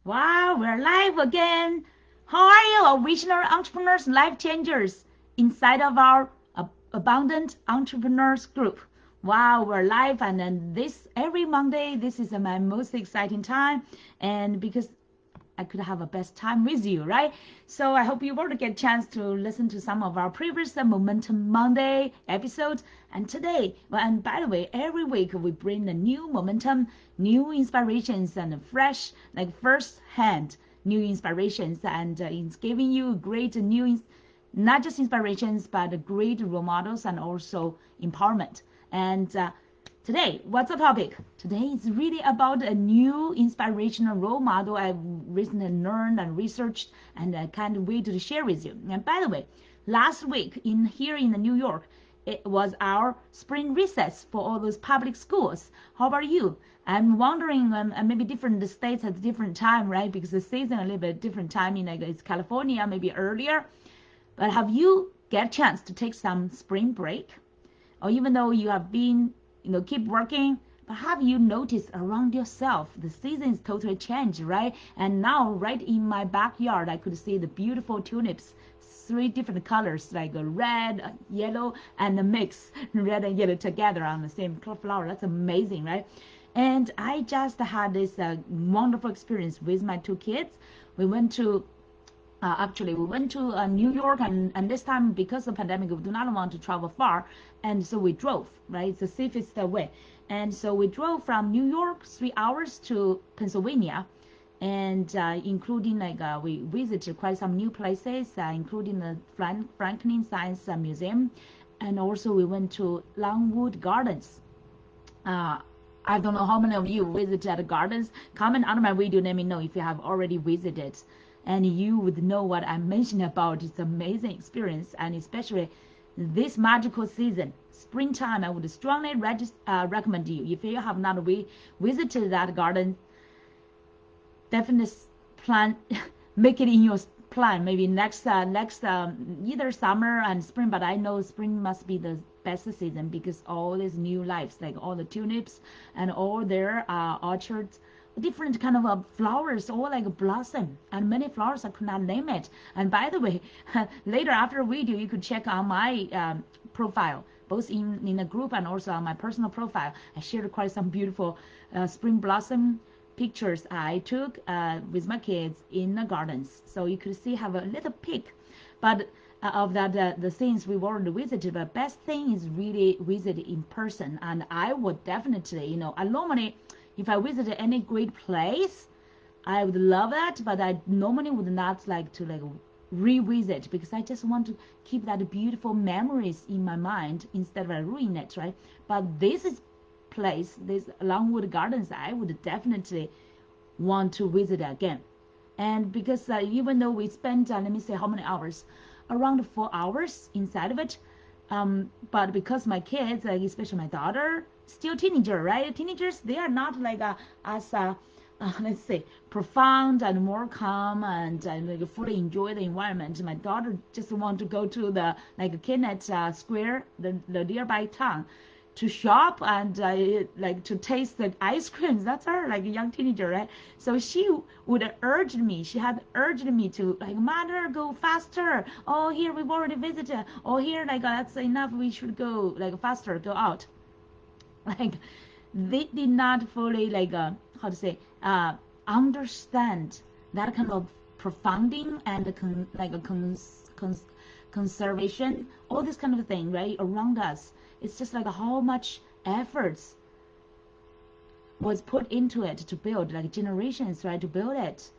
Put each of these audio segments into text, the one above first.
Wow, we're live again. How are you, original entrepreneurs, life changers inside of our abundant entrepreneurs group? Wow, we're live, and then this every Monday. This is my most exciting time, and because I could have a best time with you, right? So I hope you will get a chance to listen to some of our previous Momentum Monday episodes. And today, well, and by the way, every week we bring a new momentum, new inspirations, and fresh, like first hand new inspirations, and it's giving you great new, not just inspirations, but great role models and also empowerment. And today, what's the topic? Today is really about a new inspirational role model I've recently learned and researched, and I can't wait to share with you. And by the way, last week here in New York, it was our spring recess for all those public schools. How about you? I'm wondering, maybe different states at different time, right? Because the season a little bit different time in it's California, maybe earlier. But have you get a chance to take some spring break? Or even though you have been, keep working, but have you noticed around yourself the seasons totally changed, right? And now right in my backyard I could see the beautiful tulips, three different colors, like a red, yellow, and a mix red and yellow together on the same flower. That's amazing, right? And I just had this wonderful experience with my two kids. We went to actually, we went to New York, and this time, because of the pandemic, we do not want to travel far, and so we drove, right? It's the safest way. And so we drove from New York 3 hours to Pennsylvania, and including we visited quite some new places, including the Franklin Science Museum, and also we went to Longwood Gardens. Uh, I don't know how many of you visited the gardens. Comment on my video, let me know if you have already visited, and you would know what I'm mentioning about. It's an amazing experience, and especially this magical season, springtime. I would strongly recommend you, if you have not visited that garden, definitely plan make it in your plan, maybe next either summer and spring. But I know spring must be the best season, because all these new lives, like all the tulips and all their orchards, different kind of flowers, all like blossom, and many flowers I could not name it. And by the way, later after video you could check on my profile, both in a group and also on my personal profile. I shared quite some beautiful spring blossom pictures I took with my kids in the gardens, so you could see, have a little peek. But of that the things we already visited, but best thing is really visit in person. And I would definitely, I normally, if I visit any great place, I would love that, but I normally would not like to revisit, because I just want to keep that beautiful memories in my mind instead of ruin it, right? But this is place, this Longwood Gardens, I would definitely want to visit again. And because even though we spent, let me say how many hours, around 4 hours inside of it, but because my kids, like especially my daughter, still teenager, right? Teenagers, they are not like as let's say profound and more calm, and like fully enjoy the environment. My daughter just want to go to the like Kennett Square, the nearby town, to shop, and like to taste the ice creams. That's her, like a young teenager, right? So she would urge me. She had urged me to, like, mother, go faster. Oh, here we've already visited. Oh, here, like, that's enough. We should go like faster, go out. Like, they did not fully like how to say understand that kind of profounding and like a conservation, all this kind of thing, right, around us. It's just like how much efforts was put into it to build, like generations, right, to build it.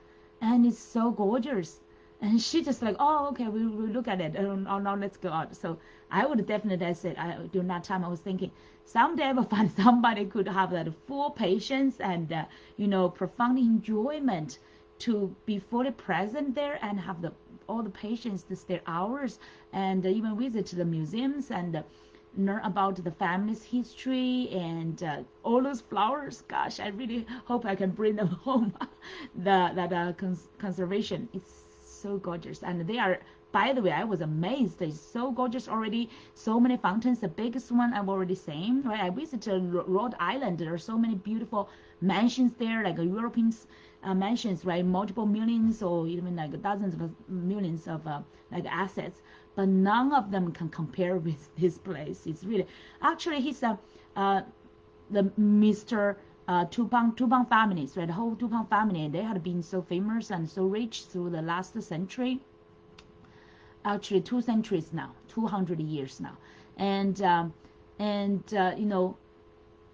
And it's so gorgeous. And she just like, oh, okay, we'll look at it. Oh, now let's go out. So I would definitely, I said, during that time I was thinking, someday I will find somebody could have that full patience and profound enjoyment to be fully present there, and have all the patience to stay hours, and even visit the museums, and learn about the family's history, and all those flowers. Gosh, I really hope I can bring them home. That conservation is so gorgeous, and they are by the way, I was amazed. It's so gorgeous already. So many fountains. The biggest one I've already seen, right? I visited Rhode Island. There are so many beautiful mansions there, like European mansions, right? Multiple millions or even like dozens of millions of like assets. But none of them can compare with this place. It's really, actually, he's the Mr. Du Pont families, right? The whole Du Pont family, they had been so famous and so rich through the last century. Actually, 2 centuries now, 200 years now, and you know,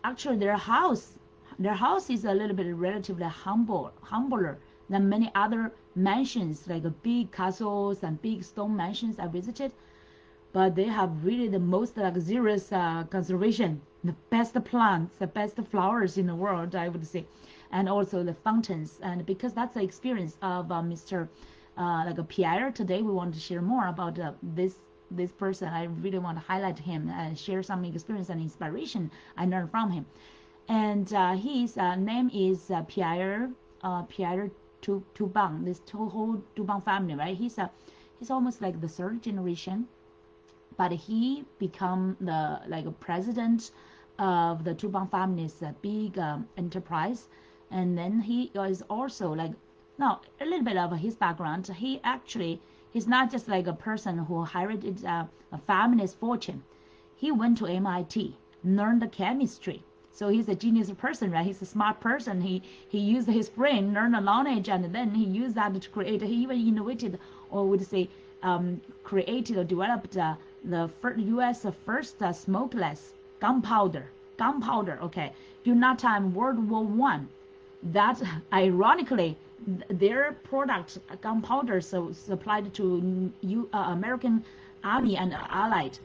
actually their house is a little bit relatively humbler than many other mansions, like big castles and big stone mansions I visited. But they have really the most luxurious conservation, the best plants, the best flowers in the world, I would say, and also the fountains. And because that's the experience of Mr. Like Pierre, today we want to share more about this person. I really want to highlight him and share some experience and inspiration I learned from him. And his name is Pierre Du Pont. This whole Du Pont family, right? He's almost like the third generation, but he become the like a president of the Du Pont family's big enterprise. And then he is also like, now a little bit of his background. He's not just like a person who inherited a family's fortune. He went to MIT, learned the chemistry. So he's a genius person, right? He's a smart person. He used his brain, learned the knowledge, and then he used that to create. He even innovated, or would say, created or developed the U.S. first smokeless gunpowder. Okay, during that time, World War One. That ironically, their product gunpowder supplied to American Army and Allied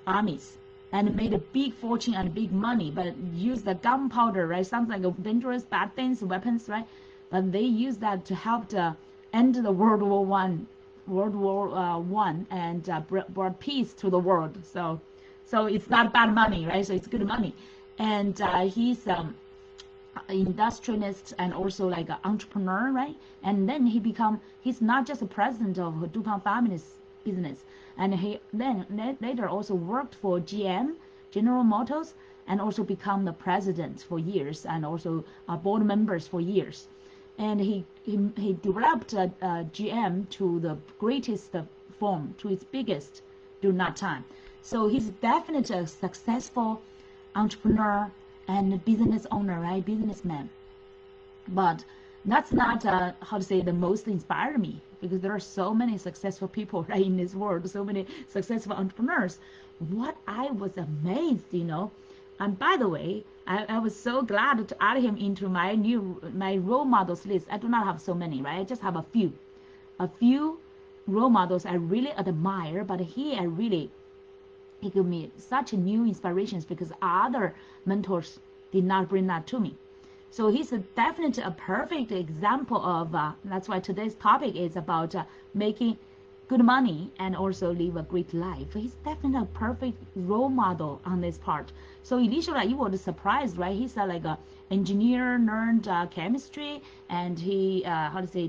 armies, and made a big fortune and big money, but use the gunpowder, right? Sounds like a dangerous, bad things, weapons, right? But they use that to help to end the World War One, and brought peace to the world. So it's not bad money, right? So it's good money, and he's industrialist and also like an entrepreneur, right? And then he's not just a president of Du Pont family's business, and he then later also worked for GM, General Motors, and also become the president for years, and also board members for years. And he developed GM to the greatest form, to its biggest during that time. So he's definitely a successful entrepreneur and business owner, right? Businessman. But that's not how to say the most inspired me, because there are so many successful people right in this world, so many successful entrepreneurs. What I was amazed, you know. And by the way, I was so glad to add him into my role models list. I do not have so many, right? I just have a few role models I really admire, but he gave me such new inspirations because other mentors did not bring that to me. So he's definitely a perfect example of, that's why today's topic is about making good money and also live a great life. He's definitely a perfect role model on this part. So initially you were surprised, right? He's like a engineer, learned chemistry, and he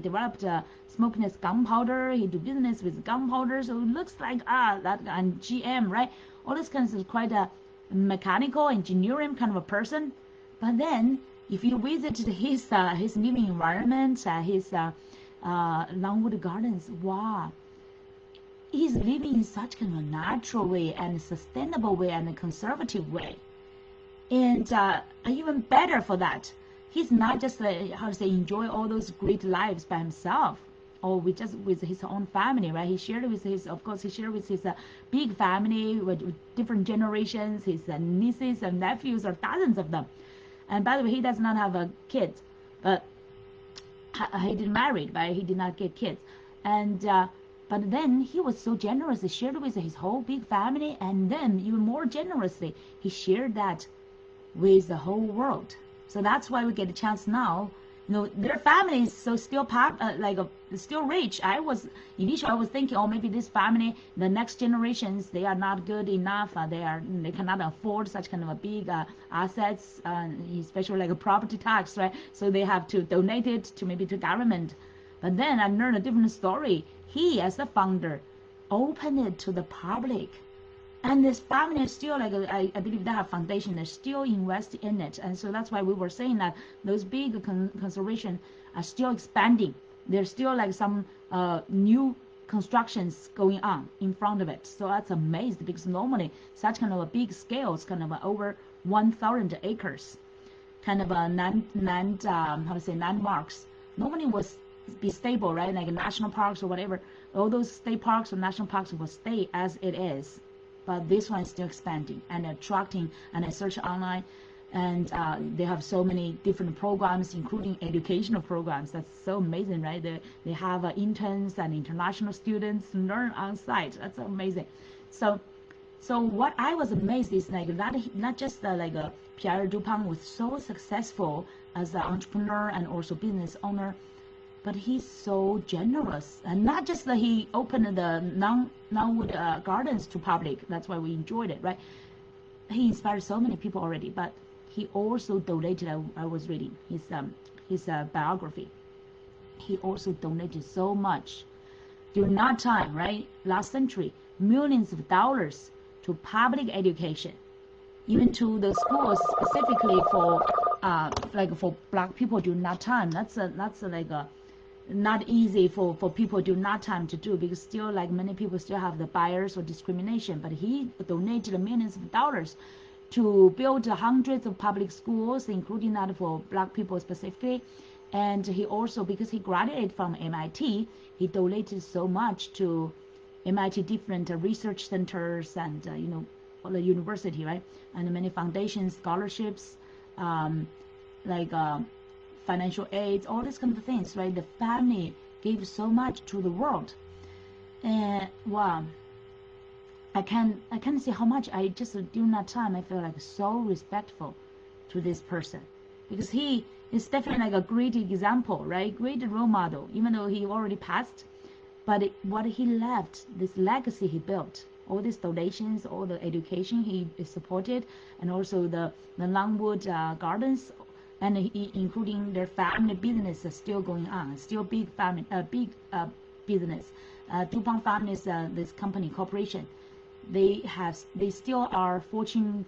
developed smokeless gunpowder. He do business with gunpowder, so it looks like that, and GM, right? All this kinds of quite a mechanical engineering kind of a person. But then if you visit his living environment, his Longwood Gardens, wow, he's living in such kind of a natural way and sustainable way and a conservative way. And even better for that, he's not just enjoy all those great lives by himself or with his own family, right? He shared with his big family with different generations, his nieces and nephews, or dozens of them. And by the way, he does not have a kid, but he didn't marry, but he did not get kids. And but then he was so generous. He shared with his whole big family, and then even more generously, he shared that with the whole world. So that's why we get a chance now. You know, their family is so still still rich. Initially I was thinking, oh, maybe this family, the next generations, they are not good enough. They cannot afford such kind of a big assets, especially like a property tax, right? So they have to donate it to maybe to government. But then I learned a different story. He, as the founder, open it to the public. And this family is still like, I believe they have foundation, they still invest in it. And so that's why we were saying that those big conservation are still expanding. There's still like some new constructions going on in front of it. So that's amazing, because normally such kind of a big scale is kind of over 1,000 acres, kind of a landmarks. Normally was be stable, right? Like national parks or whatever. All those state parks or national parks will stay as it is. But this one is still expanding and attracting, and I search online, and they have so many different programs, including educational programs. That's so amazing, right? They have interns and international students learn on site. That's amazing. So what I was amazed is like not just Pierre Du Pont was so successful as an entrepreneur and also business owner, but he's so generous. And not just that he opened the non-wood gardens to public. That's why we enjoyed it, right? He inspired so many people already, but he also donated. I was reading his biography. He also donated so much during that time, right? Last century, millions of dollars to public education, even to the schools specifically for for Black people during that time. That's not easy for people during that time to do, because still like many people still have the bias or discrimination. But he donated millions of dollars to build hundreds of public schools, including that for Black people specifically. And he also, because he graduated from MIT, he donated so much to MIT different research centers and the university, right? And many foundations, scholarships, financial aid, all these kind of things, right? The family gave so much to the world, and wow, I can't say how much. I just during that time I feel like so respectful to this person, because he is definitely like a great example, right? Great role model, even though he already passed. But what he left, this legacy he built, all these donations, all the education he supported, and also the Longwood gardens, and including their family business is still going on, still big family, business. Du Pont family is this company corporation. They still are Fortune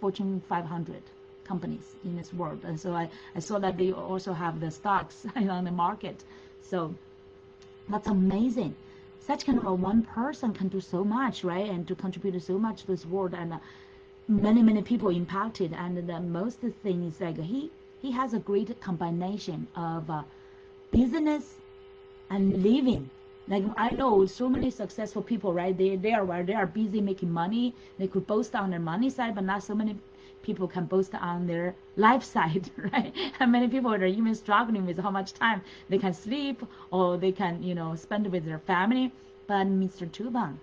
500 companies in this world, and so I saw that they also have the stocks on the market. So that's amazing. Such kind of a one person can do so much, right? And to contribute so much to this world, and many people impacted. And the most thing is like he has a great combination of business and living. Like I know so many successful people, right? They are busy making money. They could boast on their money side, but not so many people can boast on their life side, right? And many people are even struggling with how much time they can sleep or they can spend with their family. But Mr. Du Pont,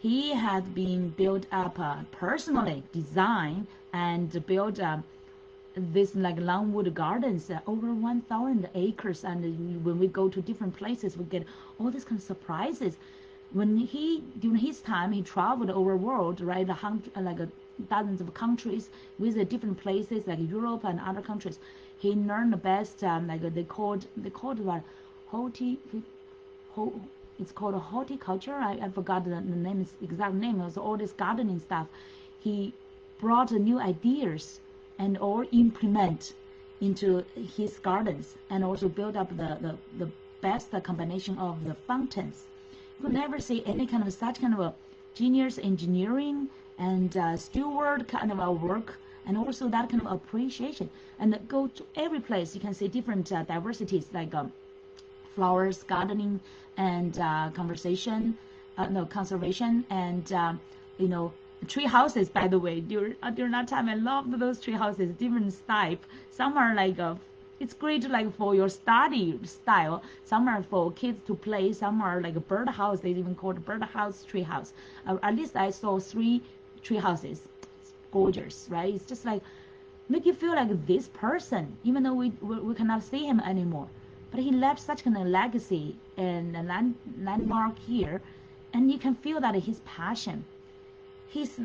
he had been built up personally, designed and built this like Longwood gardens, over 1,000 acres. And when we go to different places, we get all these kind of surprises. When during his time, he traveled over the world, right? Dozens of countries, visit different places like Europe and other countries. He learned the best, they called what, it's called a horticulture. I forgot the name, exact name. It was all this gardening stuff. He brought new ideas and or implement into his gardens, and also build up the best combination of the fountains. You could never see any kind of such kind of a genius engineering and steward kind of a work, and also that kind of appreciation. And go to every place, you can see different diversities, like flowers, gardening, and conservation, and tree houses. By the way, during that time, I loved those tree houses, different type. Some are like it's great like for your study style. Some are for kids to play. Some are like a bird house. They even call it bird house, tree house. At least I saw 3 tree houses. It's gorgeous, right? It's just like make you feel like this person, even though we cannot see him anymore. But he left such kind of legacy and a landmark here, and you can feel that his passion. He's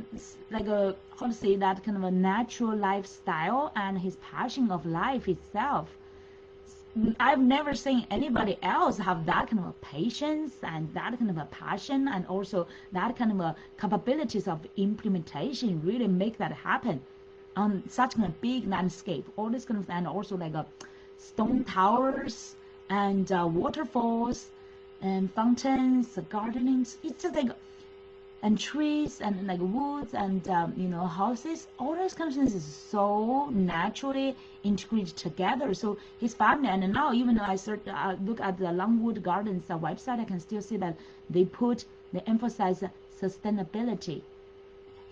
like that kind of a natural lifestyle, and his passion of life itself I've never seen anybody else have that kind of a patience and that kind of a passion and also that kind of a capabilities of implementation, really make that happen on such kind of big landscape. All this kind of, and also like stone towers and waterfalls and fountains, gardens. It's just like, and trees and like woods and you know, houses. All those kind of things is so naturally integrated together. So his family, and now even though I look at the Longwood Gardens website, I can still see that they emphasize sustainability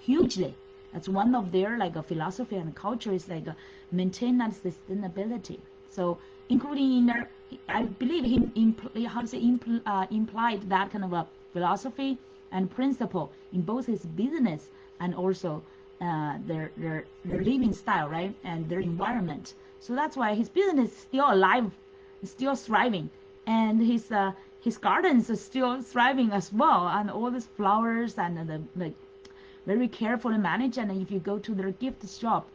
hugely. That's one of their like a philosophy and culture, is like maintain that sustainability. So including in there, I believe he implied that kind of a philosophy and principle in both his business and also their living style, right, and their environment. So that's why his business is still alive, still thriving, and his gardens are still thriving as well, and all these flowers and the like, very carefully managed. And if you go to their gift shop,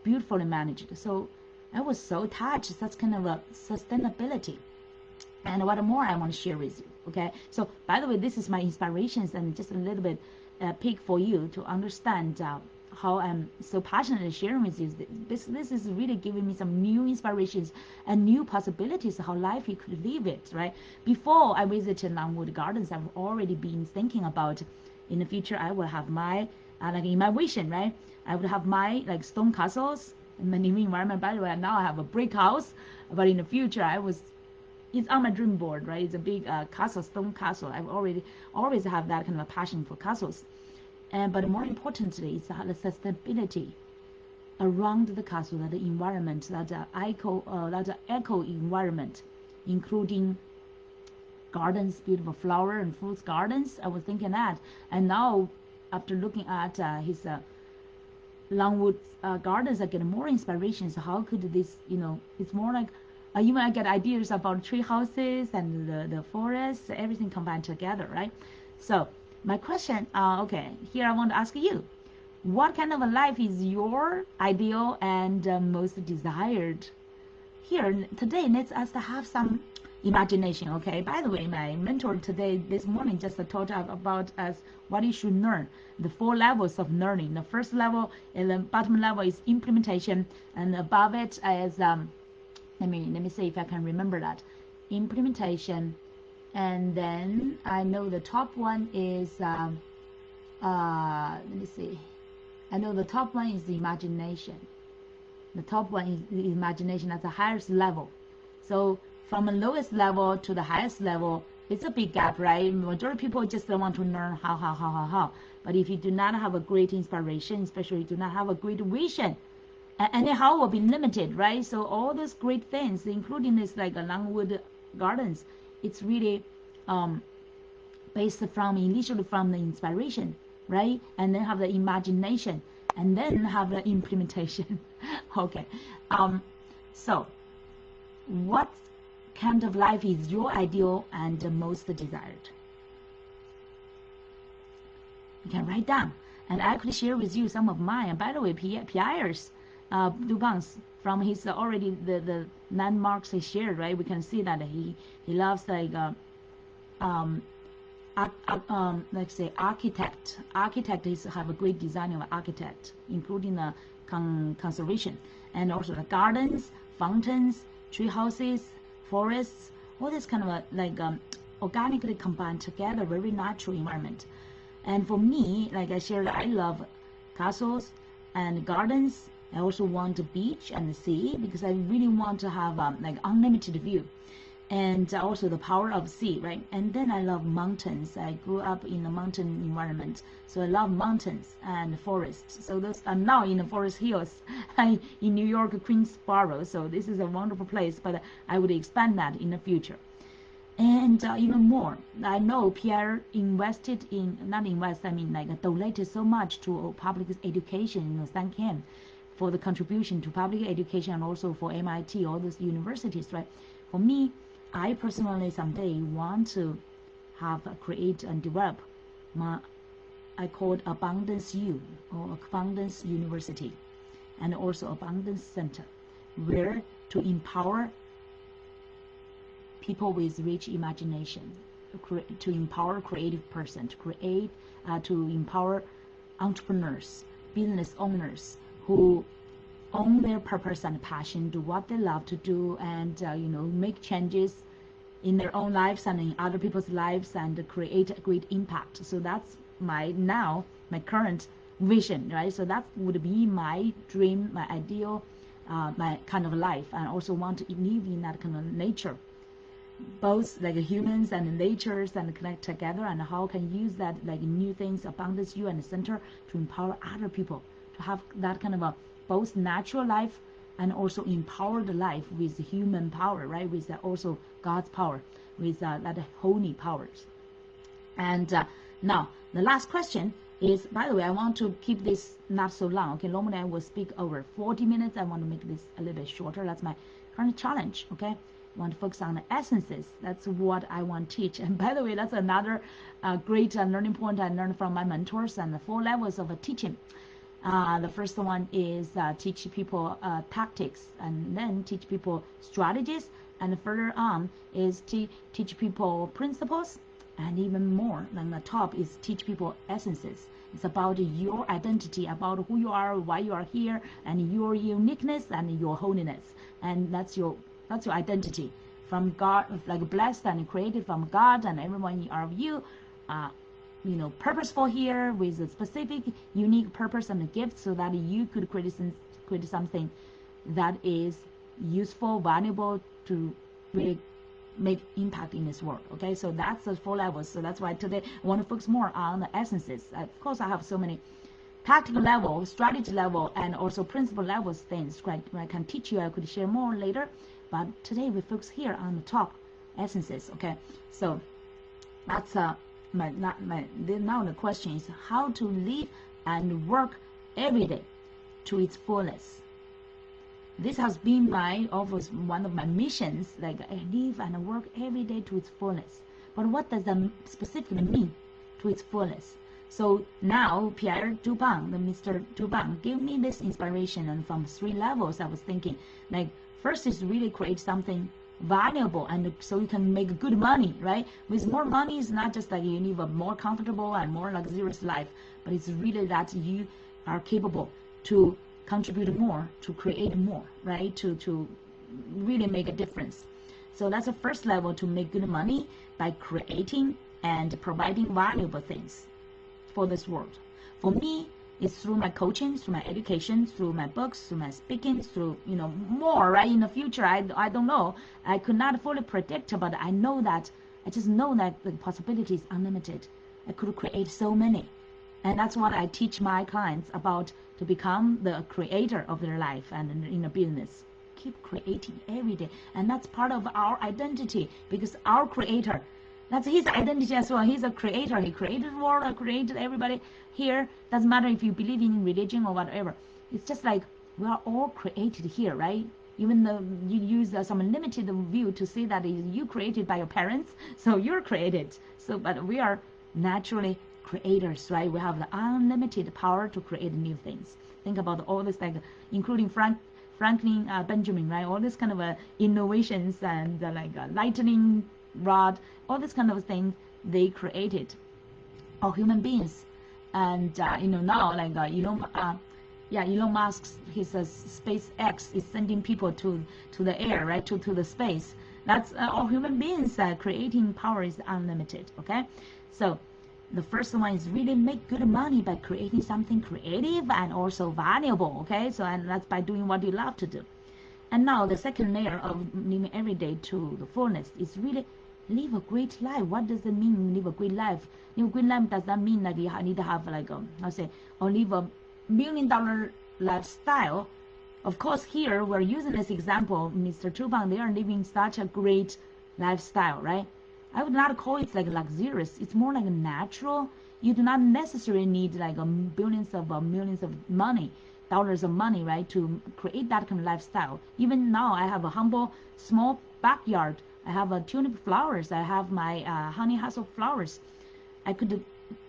beautifully managed. So I was so touched. That's kind of a sustainability. And what more I want to share with you. Okay, so by the way, this is my inspirations and just a little bit pick for you to understand how I'm so passionately sharing with you. This is really giving me some new inspirations and new possibilities of how life you could live it, right? Before I visited Longwood Gardens, I've already been thinking about in the future I will have my like in my vision, right? I would have my like stone castles in my living environment. By the way, now I have a brick house, but in the future it's on my dream board, right? It's a big castle, stone castle. I've always have that kind of a passion for castles, but more importantly, it's the sustainability around the castle, that the environment, that eco environment, including gardens, beautiful flower and fruits gardens. I was thinking that, and now after looking at his Longwood Gardens, I get more inspirations. How could this, you know, it's more like even I get ideas about tree houses and the forests, everything combined together, right? So my question, okay, here I want to ask you, what kind of a life is your ideal and most desired? Here today, let's us have some imagination. Okay, by the way, my mentor today this morning just told us about us what you should learn, the 4 levels of learning. The first level and the bottom level is implementation, and above it is let me see if I can remember that, implementation, and then I know the top one is let me see, I know the top one is the imagination. The top one is the imagination at the highest level. So from the lowest level to the highest level, it's a big gap, right? Majority of people just don't want to learn how. But if you do not have a great inspiration, especially you do not have a great vision, anyhow will be limited, right? So all those great things, including this like Longwood Gardens, it's really based initially from the inspiration, right? And then have the imagination, and then have the implementation. Okay, so what kind of life is your ideal and most desired? You can write down, and I could share with you some of mine. And by the way, Pierre Du Pont, from his already the landmarks he shared, right? We can see that he loves like let's say architect. Architect have a great design of architect, including the conservation, and also the gardens, fountains, tree houses, forests, all this kind of like organically combined together, very natural environment. And for me, like I shared, I love castles and gardens. I also want a beach and the sea, because I really want to have like unlimited view, and also the power of sea, right? And then I love mountains. I grew up in a mountain environment, so I love mountains and forests. So those, I'm now in the Forest Hills in New York, Queensboro. So this is a wonderful place, but I would expand that in the future. And even more, I know Pierre invested in, not invest, I mean like donated so much to public education, thank him for the contribution to public education, and also for MIT, all those universities, right? For me, I personally someday want to create and develop I call it Abundance U, or Abundance University, and also Abundance Center, where to empower people with rich imagination, to empower creative person, to empower entrepreneurs, business owners who own their purpose and passion, do what they love to do, and make changes in their own lives and in other people's lives, and create a great impact. So that's my current vision, right? So that would be my dream, my ideal, my kind of life. And I also want to live in that kind of nature, both like humans and natures, and connect together, and how can use that like new things, abundance, you and the center, to empower other people to have that kind of a both natural life and also empowered life with human power, right? With also God's power, with that holy powers. And now the last question is, by the way, I want to keep this not so long. Okay, normally I will speak over 40 minutes. I want to make this a little bit shorter. That's my current challenge. Okay, I want to focus on the essences. That's what I want to teach. And by the way, that's another great learning point I learned from my mentors, and the 4 levels of teaching. The first one is teach people tactics, and then teach people strategies, and further on is teach people principles, and even more than the top is teach people essences. It's about your identity, about who you are, why you are here, and your uniqueness and your holiness. And that's your identity from God, like blessed and created from God, and everyone of you purposeful here with a specific, unique purpose and a gift, so that you could create something that is useful, valuable, to really make impact in this world. Okay, so that's the 4 levels. So that's why today I want to focus more on the essences. Of course, I have so many tactical level, strategy level, and also principle levels things I can teach you. I could share more later, but today we focus here on the top essences. Okay, so that's now the question is how to live and work every day to its fullest. This has been one of my missions, like I live and work every day to its fullest. But what does that specifically mean, to its fullest? So now Pierre Du Pont, the Mr. Du Pont, gave me this inspiration, and from 3 levels I was thinking, like first is really create something valuable, and so you can make good money, right? With more money, it's not just that you live a more comfortable and more luxurious life, but it's really that you are capable to contribute more, to create more, right? To really make a difference. So that's the first level, to make good money by creating and providing valuable things for this world. For me, it's through my coaching, through my education, through my books, through my speaking, through more, right? In the future, I don't know. I could not fully predict, but I just know that the possibility is unlimited. I could create so many, and that's what I teach my clients about, to become the creator of their life and in a business. Keep creating every day, and that's part of our identity, because our creator, that's his identity as well. He's a creator. He created the world, he created everybody here. Doesn't matter if you believe in religion or whatever. It's just like we are all created here, right? Even though you use some limited view to say that you created by your parents, so you're created. So, but we are naturally creators, right? We have the unlimited power to create new things. Think about all this, like including Franklin Benjamin, right? All this kind of innovations and lightning rod, all this kind of thing they created, all human beings. And now like Elon Musk's his SpaceX is sending people to the air, right? To the space. That's all human beings. Creating power is unlimited. Okay, so the first one is really make good money by creating something creative and also valuable. Okay, so and that's by doing what you love to do. And now the second layer of living every day to the fullness is really live a great life. What does it mean, live a great life? Live a great life, does that mean that you need to have like or live a $1 million lifestyle? Of course, here we're using this example, Mr. Du Pont, they are living such a great lifestyle, right? I would not call it like luxurious. It's more like natural. You do not necessarily need like billions of millions of dollars of money, right, to create that kind of lifestyle. Even now, I have a humble, small backyard. I have tulip flowers. I have my honey hazel flowers. I could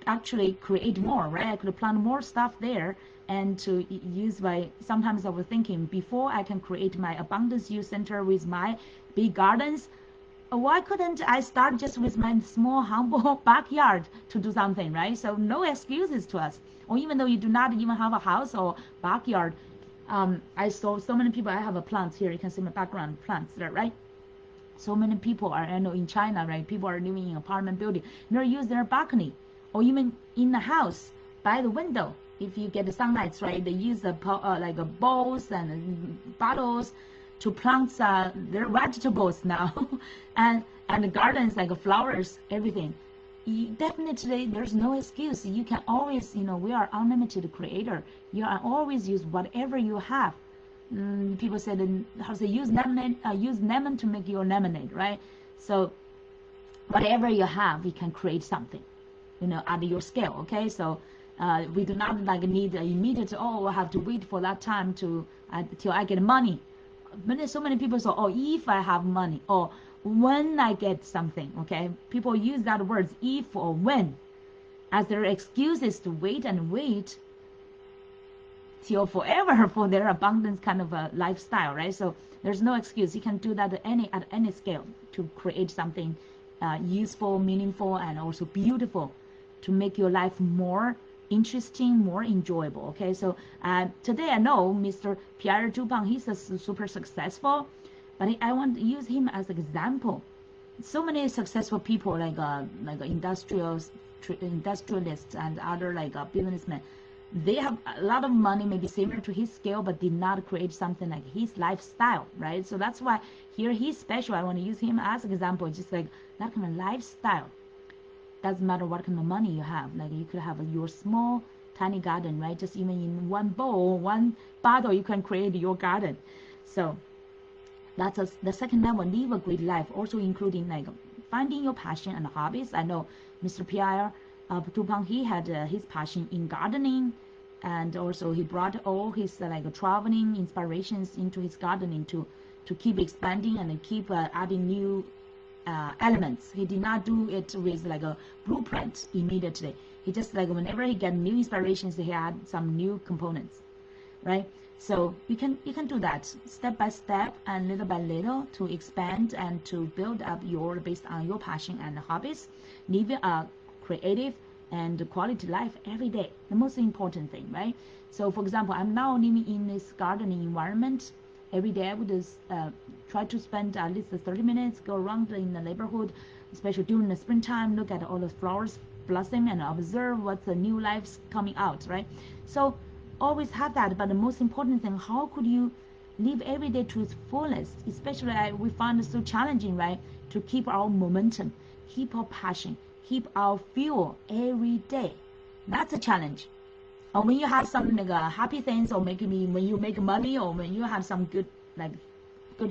actually create more, right? I could plant more stuff there, and to use sometimes I was thinking, before I can create my abundance youth center with my big gardens, why couldn't I start just with my small, humble backyard to do something, right? So no excuses to us. Or even though you do not even have a house or backyard, I saw so many people. I have a plant here. You can see my background plants there, right? So many people are, I know in China, right? People are living in apartment building. They use their balcony, or even in the house by the window. If you get the sunlight, right? They use the like bowls and bottles to plant their vegetables now, and the gardens like flowers, everything. Definitely, there's no excuse. You can always, we are unlimited creator. You can always use whatever you have. People said, how to say, use lemon to make your lemonade, right? So whatever you have, you can create something, at your scale. Okay, so we do not like need immediate. Oh, I have to wait for that time till I get money. But so many people say, oh, if I have money, or when I get something. Okay, people use that words if or when as their excuses to wait and wait till forever for their abundance kind of a lifestyle, right? So there's no excuse. You can do that at any scale to create something useful, meaningful, and also beautiful to make your life more interesting, more enjoyable. Okay, so today I know Mr. Pierre Du Pont, he's super successful, but I want to use him as an example. So many successful people like industrialists and other businessmen, they have a lot of money, maybe similar to his scale, but did not create something like his lifestyle, right? So that's why here he's special. I want to use him as an example, just like that kind of lifestyle. Doesn't matter what kind of money you have. Like you could have your small, tiny garden, right? Just even in one bowl, one bottle, you can create your garden. So that's the second level, live a great life, also including finding your passion and hobbies. I know Mr. Pierre Du Pont, he had his passion in gardening, and also he brought all his traveling inspirations into his gardening to keep expanding and keep adding new elements. He did not do it with a blueprint immediately. He just whenever he get new inspirations, he had some new components, right? So you can do that step by step and little by little to expand and to build up based on your passion and hobbies, live a creative and quality life every day. The most important thing, right? So for example, I'm now living in this gardening environment. Every day I would try to spend at least 30 minutes, go around in the neighborhood, especially during the springtime, look at all the flowers blossom and observe what's the new lives coming out, right? So always have that. But the most important thing, how could you live every day to its fullest? Especially we find it so challenging, right? To keep our momentum, keep our passion, keep our fuel every day. That's a challenge. Or when you have some happy things, or maybe when you make money, or when you have some good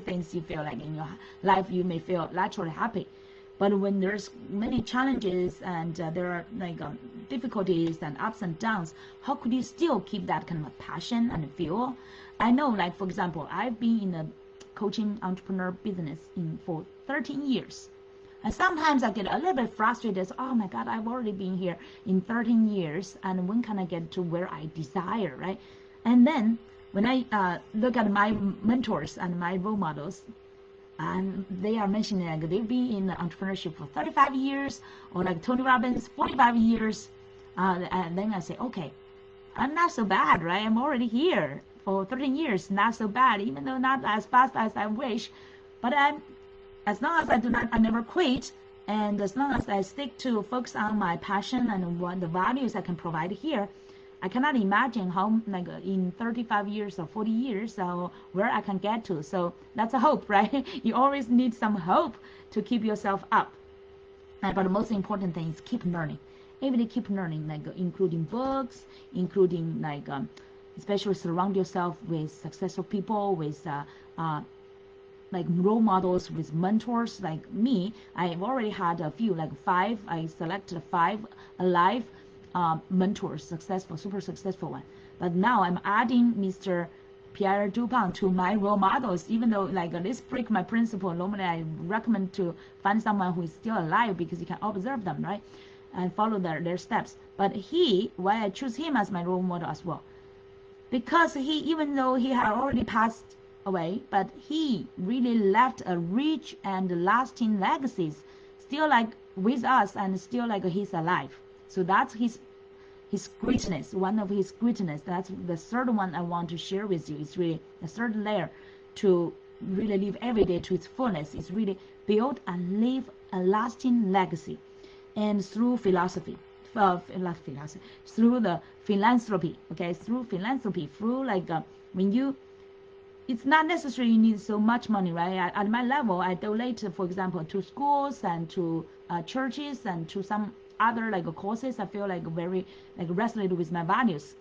things you feel like in your life, you may feel naturally happy. But when there's many challenges and there are difficulties and ups and downs, how could you still keep that kind of passion and fuel? I know, for example, I've been in the coaching entrepreneur business for 13 years. And sometimes I get a little bit frustrated. Oh my God, I've already been here in 13 years, and when can I get to where I desire, right? And then when I look at my mentors and my role models, and they are mentioning they've been in entrepreneurship for 35 years, or Tony Robbins, 45 years. And then I say, okay, I'm not so bad, right? I'm already here for 13 years, not so bad, even though not as fast as I wish, but as long as I never quit, and as long as I stick to focus on my passion and what the values I can provide here, I cannot imagine how in 35 years or 40 years where I can get to. So that's a hope, right? You always need some hope to keep yourself up. But the most important thing is keep learning. Every day keep learning, including books, including especially surround yourself with successful people, with role models, with mentors like me. I've already had a few, 5. I selected 5 alive mentors, successful, super successful one. But now I'm adding Mr. Pierre Du Pont to my role models, even though this break my principle. Normally I recommend to find someone who is still alive because you can observe them, right? And follow their steps. But why I choose him as my role model as well? Because even though he had already passed away, but he really left a rich and lasting legacies, still like with us and still like he's alive. So that's his greatness, one of his greatness. That's the third one I want to share with you. It's really the third layer to really live every day to its fullness. It's really build and live a lasting legacy, and through philosophy, through the philanthropy. Okay, through philanthropy, through like when you, it's not necessary you need so much money, right? At my level, I donate, for example, to schools and to churches and to some other like causes I feel like very like resonate with my values.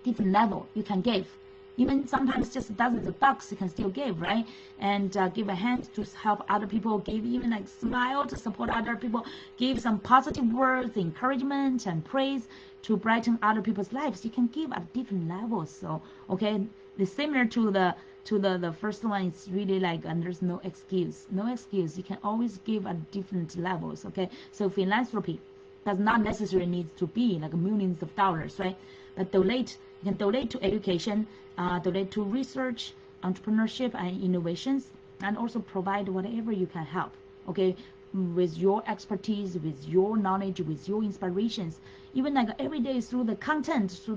Different level you can give, even sometimes just dozens of bucks you can still give, right? And give a hand to help other people, give even like smile to support other people, give some positive words, encouragement and praise to brighten other people's lives. You can give at different levels. So okay, the similar to the first one, it's really like, and there's no excuse. You can always give at different levels. Okay, so philanthropy does not necessarily need to be like millions of dollars, right? But donate, you can donate to education, donate to research, entrepreneurship and innovations, and also provide whatever you can help, okay, with your expertise, with your knowledge, with your inspirations, even like every day through the content, through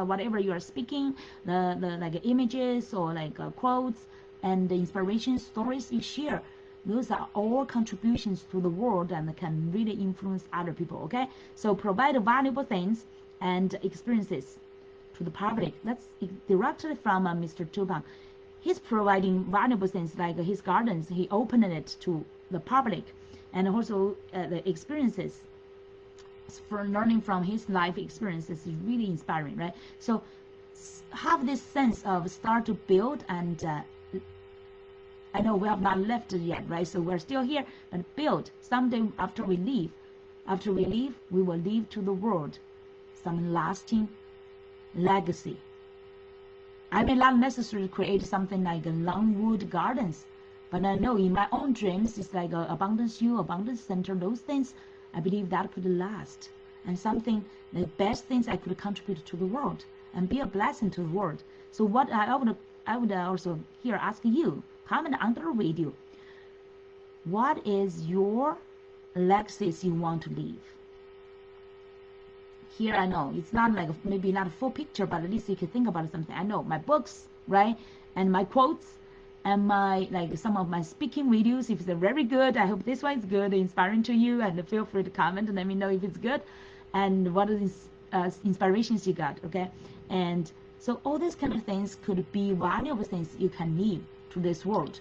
whatever you are speaking, the like images or like quotes and the inspiration stories you share. Those are all contributions to the world and can really influence other people, okay? So provide valuable things and experiences to the public. That's directly from Mr. Du Pont. He's providing valuable things like his gardens. He opened it to the public, and also the experiences for learning from his life experiences is really inspiring, right? So have this sense of start to build, and I know we have not left yet, right? So we're still here, but build. Someday after we leave, we will leave to the world some lasting legacy. I may not necessarily create something like a Longwood Gardens, but I know in my own dreams, it's like Abundance U, Abundance Center, those things, I believe that could last. And something, the best things I could contribute to the world and be a blessing to the world. So what I would also here ask you, comment under the video. What is your legacies you want to leave? Here I know it's not like maybe not a full picture, but at least you can think about something. I know my books, right, and my quotes, and my like some of my speaking videos. If they're very good, I hope this one is good, inspiring to you, and feel free to comment and let me know if it's good, and what is inspirations you got, okay? And so all these kind of things could be valuable things you can leave to this world,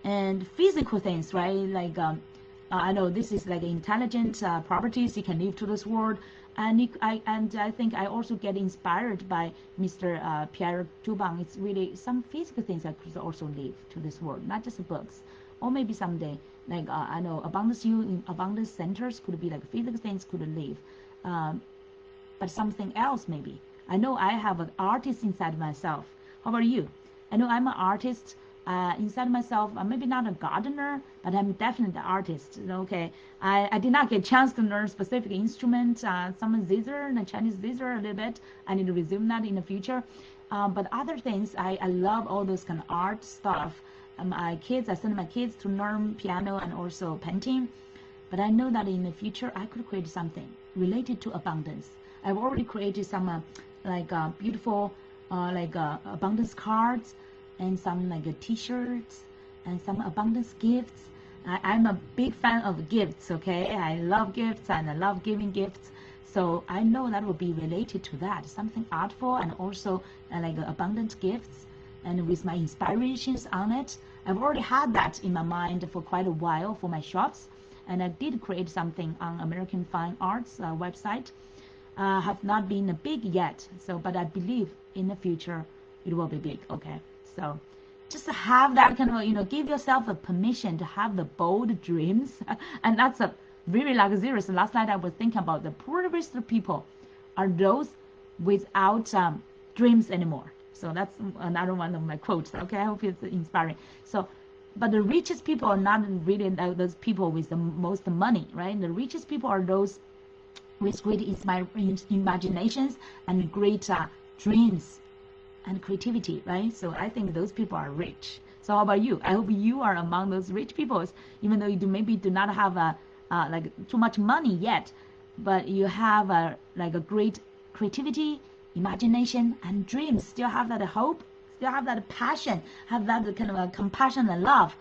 and physical things, right? Like I know this is like intelligent properties you can leave to this world. And I think I also get inspired by Mr. Pierre Du Pont. It's really some physical things I could also leave to this world, not just books. Or maybe someday, like I know Abundance U in Abundance Centers could be like physical things could leave, but something else maybe. I know I have an artist inside myself. How about you? I know I'm an artist inside myself. I'm maybe not a gardener, but I'm definitely an artist. Okay, I did not get a chance to learn specific instrument, some zither and a Chinese zither a little bit. I need to resume that in the future. But other things, I love all those kind of art stuff. I send my kids to learn piano and also painting. But I know that in the future, I could create something related to abundance. I've already created some beautiful abundance cards, and some like t-shirts and some abundance gifts. I'm a big fan of gifts, okay? I love gifts and I love giving gifts. So I know that will be related to that, something artful and also like abundant gifts, and with my inspirations on it. I've already had that in my mind for quite a while for my shops, and I did create something on American Fine Arts website. Have not been big yet, so but I believe in the future it will be big, okay? So just have that kind of, give yourself a permission to have the bold dreams. And that's a very luxurious. Last night I was thinking about the poorest people are those without dreams anymore. So that's another one of my quotes. Okay, I hope it's inspiring. So, but the richest people are not really those people with the most money, right? The richest people are those with great imaginations and great dreams. and creativity, right? So I think those people are rich. So how about you? I hope you are among those rich people, even though you maybe do not have like too much money yet, but you have like a great creativity, imagination, and dreams. Still have that hope, still have that passion, have that kind of a compassion and love.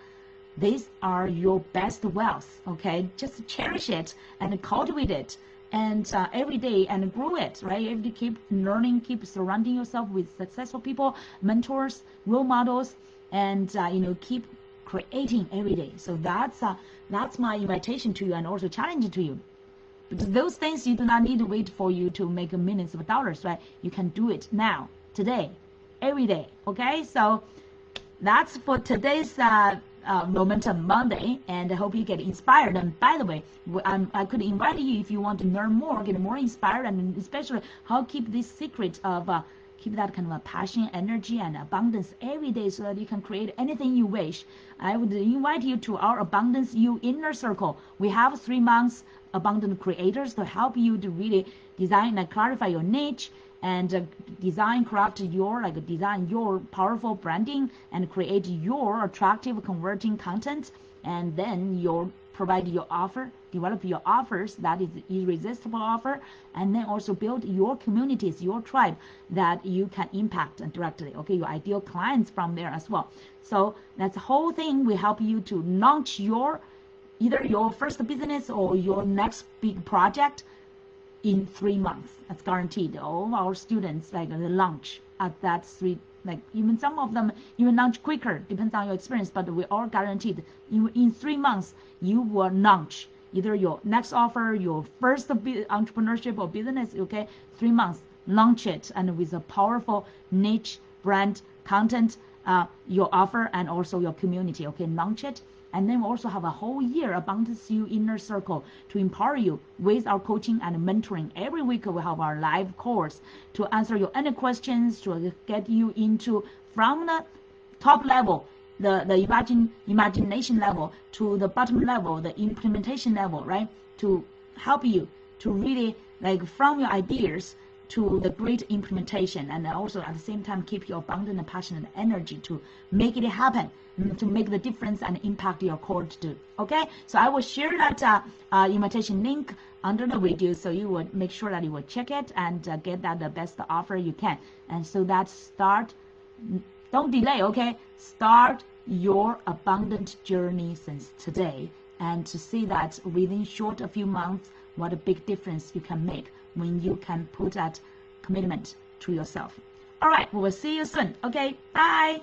These are your best wealth, okay? Just cherish it and cultivate it, and every day, and grow it, right? Every day, keep learning, keep surrounding yourself with successful people, mentors, role models, and keep creating every day. So that's my invitation to you, and also challenge to you. Because those things you do not need to wait for you to make millions of dollars, right? You can do it now, today, every day, okay? So that's for today's Momentum Monday, and I hope you get inspired. And by the way, I could invite you, if you want to learn more, get more inspired, and especially how keep this secret of keep that kind of a passion, energy, and abundance every day, so that you can create anything you wish. I would invite you to our Abundance You Inner Circle. We have 3 months abundant creators to help you to really design and clarify your niche, and design your powerful branding, and create your attractive converting content, and then provide your offer, develop your offers that is irresistible offer, and then also build your communities, your tribe that you can impact directly, okay, your ideal clients from there as well. So that's the whole thing. We help you to launch either your first business or your next big project in 3 months. That's guaranteed. All our students like launch at that 3, like even some of them even launch quicker, depends on your experience, but we all guaranteed in 3 months you will launch either your next offer, your first entrepreneurship or business, okay? 3 months, launch it, and with a powerful niche brand content, your offer, and also your community, okay? Launch it. And then we also have a whole year Abundance You Inner Circle to empower you with our coaching and mentoring. Every week we have our live course to answer your any questions, to get you into from the top level, the imagination level, to the bottom level, the implementation level, right? To help you to really like from your ideas to the great implementation, and also at the same time keep your abundant and passionate energy to make it happen, to make the difference and impact your core to do. Okay, so I will share that invitation link under the video, so you would make sure that you will check it and get that the best offer you can. And so that don't delay, okay? Start your abundant journey since today, and to see that within a few months, what a big difference you can make when you can put that commitment to yourself. All right, we will see you soon. Okay, bye.